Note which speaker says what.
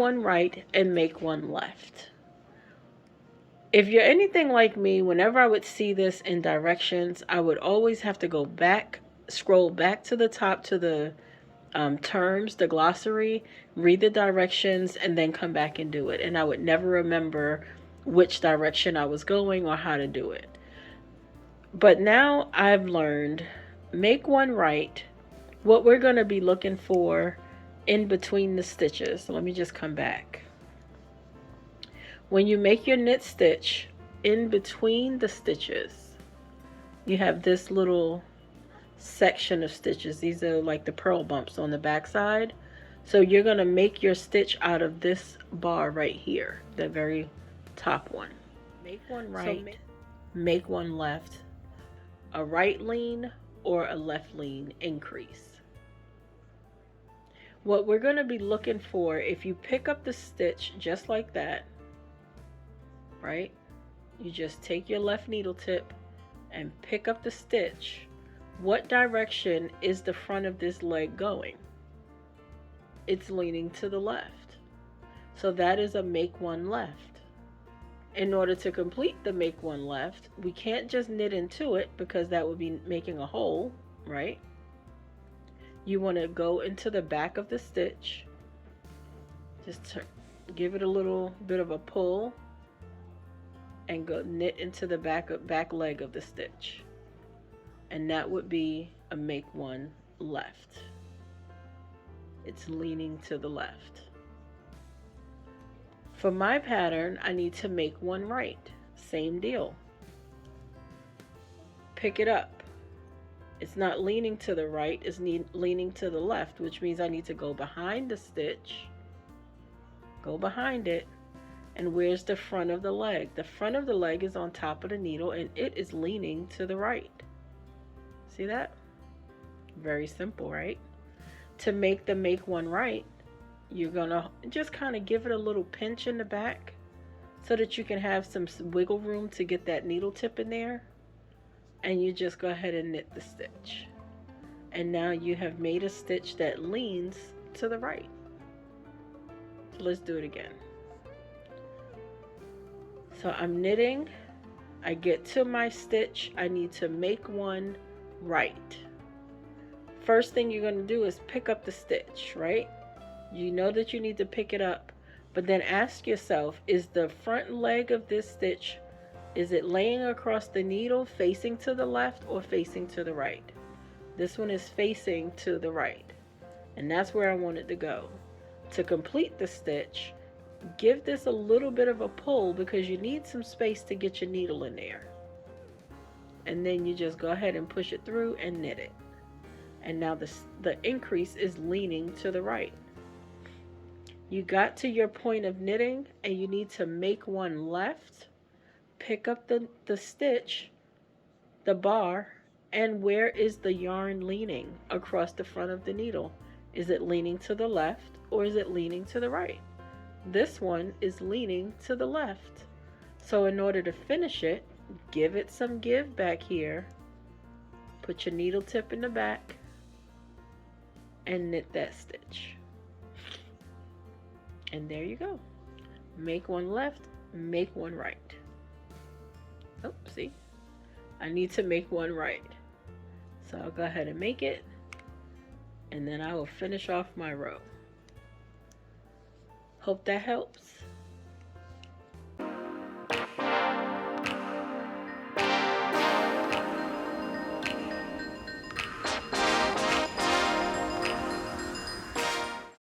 Speaker 1: one right and make one left. If you're anything like me, whenever I would see this in directions, I would always have to go back, scroll back to the top to the terms, the glossary, read the directions, and then come back and do it. And I would never remember which direction I was going or how to do it. But now I've learned, make one right. What we're going to be looking for in between the stitches. So let me just come back. When you make your knit stitch, in between the stitches, you have this little section of stitches. These are like the purl bumps on the back side. So you're going to make your stitch out of this bar right here, the very top one. Make one right, make one left, a right lean or a left lean increase. What we're going to be looking for, if you pick up the stitch just like that, right? You just take your left needle tip and pick up the stitch. What direction is the front of this leg going? It's leaning to the left. So that is a make one left. In order to complete the make one left, we can't just knit into it because that would be making a hole, right? You want to go into the back of the stitch. Just give it a little bit of a pull and go knit into the back leg of the stitch. And that would be a make one left. It's leaning to the left. For my pattern, I need to make one right. Same deal. Pick it up. It's not leaning to the right, it's leaning to the left, which means I need to go behind the stitch, go behind it, and where's the front of the leg? The front of the leg is on top of the needle and it is leaning to the right. See that? Very simple, right? To make the make one right, you're gonna just kind of give it a little pinch in the back so that you can have some wiggle room to get that needle tip in there. And you just go ahead and knit the stitch. And now you have made a stitch that leans to the right. So let's do it again. So I'm knitting, I get to my stitch, I need to make one right. First thing you're going to do is pick up the stitch, right? You know that you need to pick it up, but then ask yourself, is the front leg of this stitch, is it laying across the needle facing to the left or facing to the right? This one is facing to the right, and that's where I want it to go. To complete the stitch, give this a little bit of a pull because you need some space to get your needle in there. And then you just go ahead and push it through and knit it. And now the increase is leaning to the right. You got to your point of knitting and you need to make one left. Pick up the stitch, the bar, and where is the yarn leaning across the front of the needle? Is it leaning to the left or is it leaning to the right? This one is leaning to the left. So in order to finish it, give it some give back here. Put your needle tip in the back and knit that stitch. And there you go. Make one left, make one right. Oh, see? I need to make one right. So I'll go ahead and make it, and then I will finish off my row. Hope that helps.